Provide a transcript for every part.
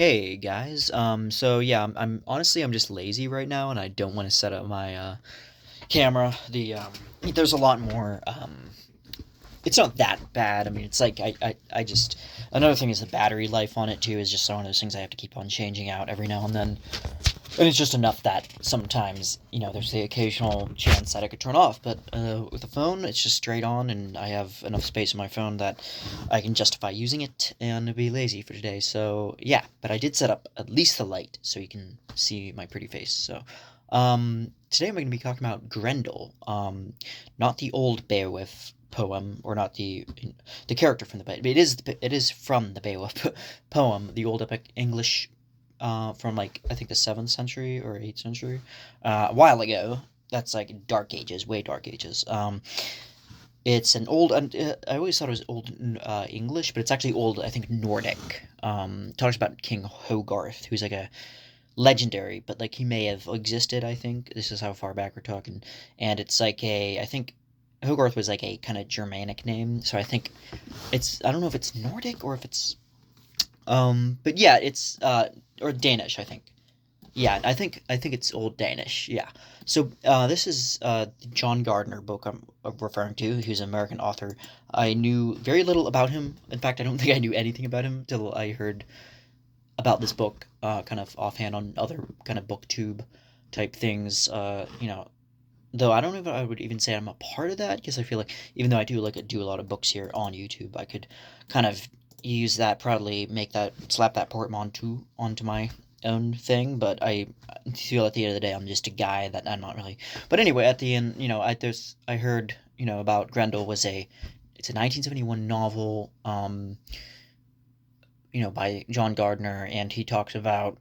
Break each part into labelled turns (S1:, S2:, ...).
S1: Hey guys, so yeah, I'm honestly I'm just lazy right now, and I don't want to set up my camera. There's a lot more. It's not that bad. I mean, it's like I just another thing is the battery life on it too is just one of those things I have to keep on changing out every now and then, and it's just enough that sometimes there's the occasional chance that I could turn off, but with the phone it's just straight on, and I have enough space on my phone that I can justify using it and be lazy for today. So yeah, but I did set up at least the light so you can see my pretty face. So today I'm going to be talking about Grendel, not the old Beowulf poem, or not the character from the Beowulf. It is from the Beowulf poem, the old epic English, from like I think the 7th century or 8th century, a while ago. That's like Dark Ages, way Dark Ages. It's an old. I always thought it was old English, but it's actually old. I think Nordic. Talks about King Hogarth, who's like a legendary, but like he may have existed. I think this is how far back we're talking, and it's like I think Hogarth was like a kind of Germanic name, so I think I don't know if it's Nordic or if it's but yeah, it's or Danish, I think. Yeah, I think it's Old Danish. Yeah. So this is the John Gardner book I'm referring to. He's an American author. I knew very little about him. In fact, I don't think I knew anything about him till I heard about this book, kind of offhand on other kind of booktube type things. Though I don't know if I would even say I'm a part of that, because I feel like even though I do a lot of books here on YouTube, I could kind of use that, proudly make that, slap that portmanteau onto my own thing. But I feel at the end of the day I'm just a guy that I'm not really. But anyway, at the end, I heard about Grendel was it's a 1971 novel, by John Gardner, and he talks about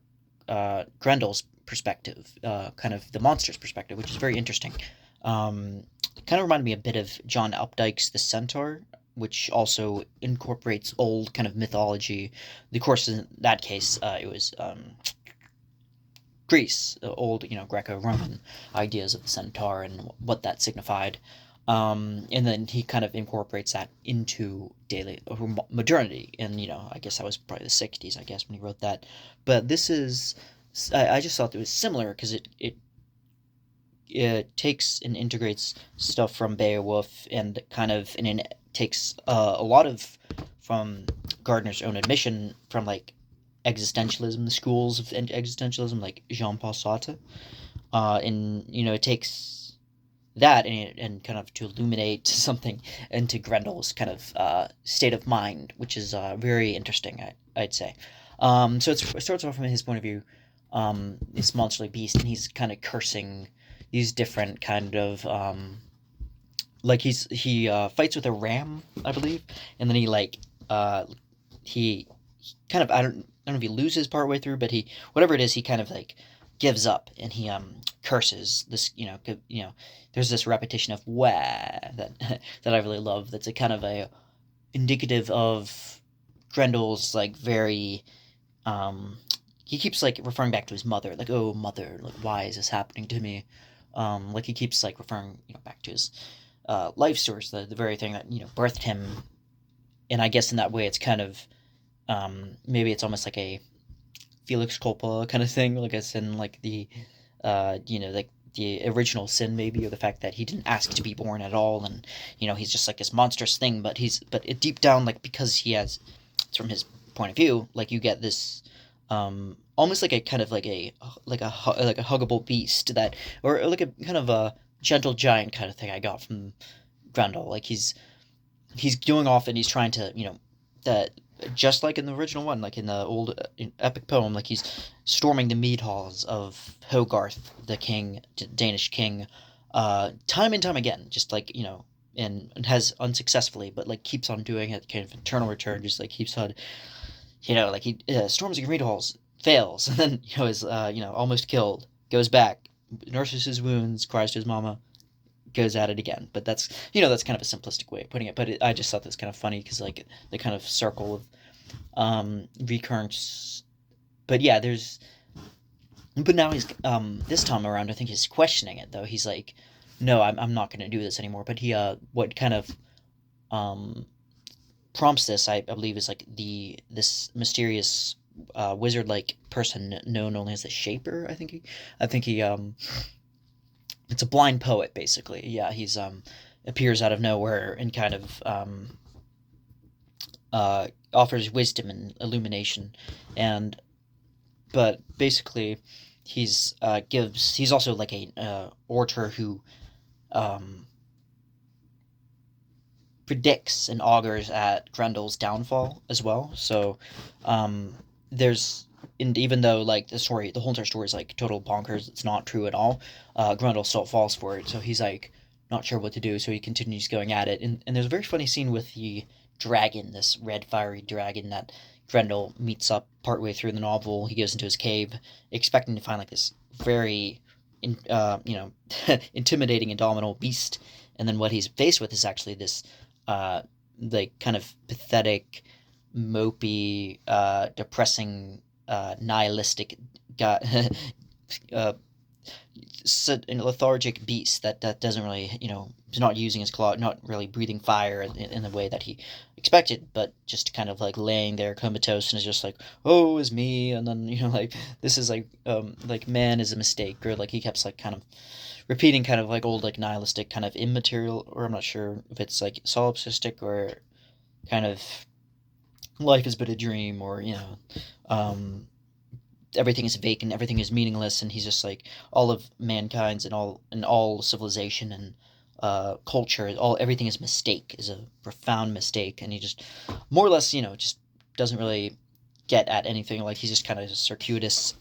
S1: Grendel's perspective, kind of the monster's perspective, which is very interesting. Kind of reminded me a bit of John Updike's The Centaur, which also incorporates old kind of mythology. Of course, in that case, it was Greece, the old, Greco-Roman ideas of the centaur and what that signified. And then he kind of incorporates that into daily modernity. And, I guess that was probably the 60s, I guess, when he wrote that. But this is, I just thought it was similar because it takes and integrates stuff from Beowulf, and kind of, and it takes a lot of, from Gardner's own admission, from like existentialism, the schools of existentialism, like Jean-Paul Sartre. And it takes that, and kind of to illuminate something into Grendel's kind of state of mind, which is very interesting, I'd say. So it starts off from his point of view, this monsterly beast, and he's kind of cursing these different kind of like he fights with a ram, I believe, and then he kind of, I don't know if he loses partway through, but he, whatever it is, he kind of like gives up, and he curses this, there's this repetition of wah that that I really love. That's a kind of a indicative of Grendel's like very, he keeps like referring back to his mother, like, oh mother, like, why is this happening to me? Like he keeps like referring, back to his life source, the very thing that birthed him. And I guess in that way it's kind of, maybe it's almost like a Felix Culpa kind of thing, like a sin, like like the original sin, maybe, or the fact that he didn't ask to be born at all, and he's just like this monstrous thing. But it deep down, like, because he has, it's from his point of view, like you get this, almost like a kind of like a huggable beast, that, or like a kind of a gentle giant kind of thing I got from Grendel. Like he's going off, and he's trying to, that, just like in the original one, like in the old epic poem, like he's storming the mead halls of Hogarth, the king, Danish king, time and time again, just like, and has unsuccessfully, but like keeps on doing it, kind of eternal return, just like keeps on, like he storms the mead halls, fails, and then is almost killed, goes back, nurses his wounds, cries to his mama, goes at it again. But that's kind of a simplistic way of putting it. But I just thought that was kind of funny, because like the kind of circle of recurrence. But yeah, but now he's, this time around, I think he's questioning it, though. He's like, no, I'm not going to do this anymore. But he, what kind of um prompts this, I believe, is like this mysterious wizard like person known only as the Shaper. I think he it's a blind poet basically. Yeah, he's appears out of nowhere and kind of offers wisdom and illumination, and but basically he's also like a orator who um, predicts and augurs at Grendel's downfall as well. So um, there's and even though like the whole entire story is like total bonkers, it's not true at all. Grendel still falls for it, so he's like not sure what to do, so he continues going at it. And there's a very funny scene with the dragon, this red fiery dragon that Grendel meets up partway through the novel. He goes into his cave, expecting to find like this very, intimidating, indomitable beast, and then what he's faced with is actually this uh, like kind of pathetic, mopey, depressing, nihilistic guy, uh, lethargic beast that doesn't really, is not using his claw, not really breathing fire in the way that he expected, but just kind of like laying there comatose and is just like, oh, is me, and then like this is like man is a mistake, or like he kept like kind of repeating kind of like old like nihilistic kind of immaterial, or I'm not sure if it's like solipsistic or kind of life is but a dream, or everything is vacant, everything is meaningless, and he's just like all of mankind's and all civilization and culture, all everything is mistake, is a profound mistake, and he just more or less just doesn't really get at anything. Like he's just kind of circuitous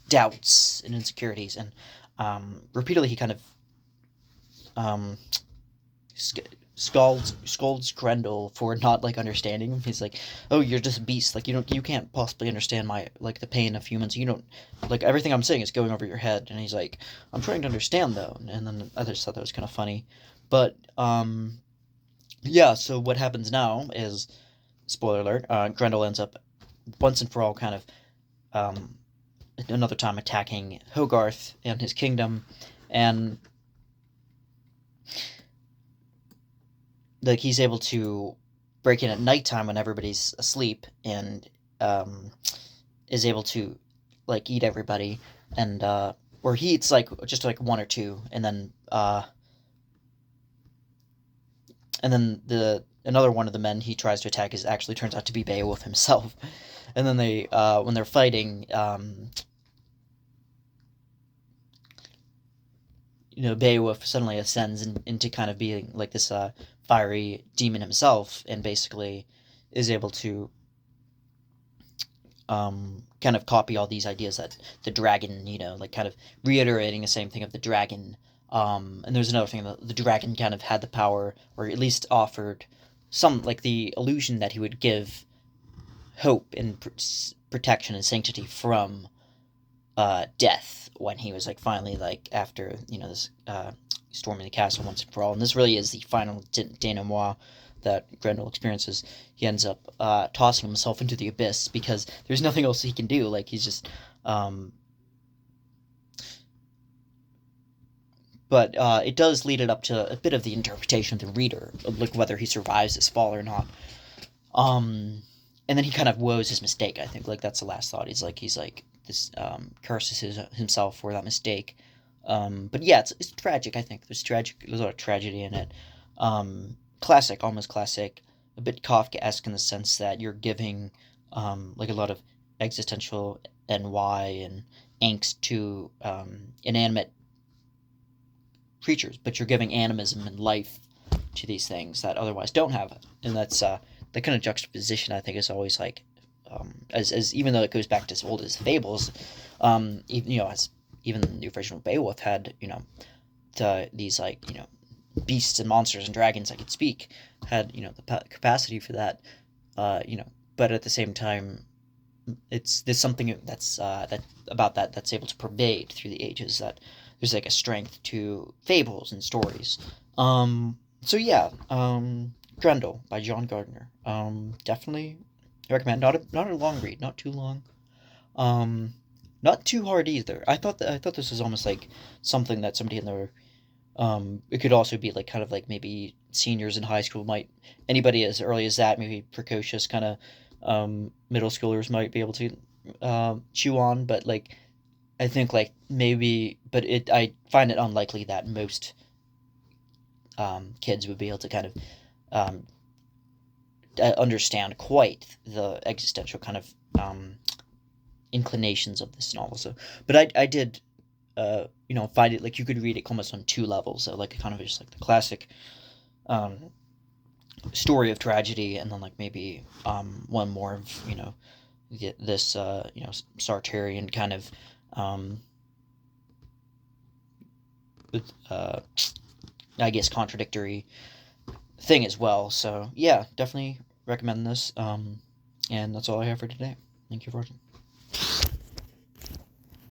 S1: doubts and insecurities, and repeatedly he kind of um, scolds Grendel for not like understanding him. He's like, "Oh, you're just a beast. Like you can't possibly understand my like the pain of humans. You don't like everything I'm saying is going over your head." And he's like, "I'm trying to understand though." And then others thought that was kind of funny, but yeah. So what happens now is, spoiler alert, Grendel ends up once and for all kind of um, another time attacking Hogarth and his kingdom, and like he's able to break in at nighttime when everybody's asleep, and um, is able to like eat everybody, and or he eats like just like one or two, and then the another one of the men he tries to attack is actually turns out to be Beowulf himself, and then they when they're fighting, Beowulf suddenly ascends into kind of being like this fiery demon himself, and basically is able to kind of copy all these ideas that the dragon, like kind of reiterating the same thing of the dragon. And there's another thing that the dragon kind of had the power, or at least offered some, like the illusion that he would give hope and protection and sanctity from death when he was like finally like after this storming the castle once and for all. And this really is the final denouement that Grendel experiences. He ends up tossing himself into the abyss because there's nothing else he can do. Like he's just but it does lead it up to a bit of the interpretation of the reader, of like whether he survives this fall or not. And then he kind of woes his mistake. I think like that's the last thought. He's like this curses himself for that mistake. But yeah, it's tragic. I think there's a lot of tragedy in it. Classic, almost classic, a bit Kafka-esque in the sense that you're giving like a lot of existential NY and angst to inanimate creatures, but you're giving animism and life to these things that otherwise don't have it. And that's the kind of juxtaposition I think is always like as even though it goes back to as old as fables, even, as even the original Beowulf had these like beasts and monsters and dragons that could speak, had the capacity for that, but at the same time there's something that's able to pervade through the ages, that there's like a strength to fables and stories. So yeah, Grendel by John Gardner. Definitely recommend. Not a long read, not too long. Um, Not too hard either. I thought this was almost like something that somebody in their it could also be like kind of like maybe seniors in high school might, anybody as early as that, maybe precocious kind of middle schoolers might be able to chew on, but like I think like maybe, but it I find it unlikely that most kids would be able to kind of um, understand quite the existential kind of inclinations of this novel. So, but I did find it like you could read it almost on two levels. So like kind of just like the classic um, story of tragedy, and then like maybe one more of get this Sartrean kind of um, uh, I guess contradictory thing as well. So yeah, definitely recommend this. And that's all I have for today. Thank you for watching.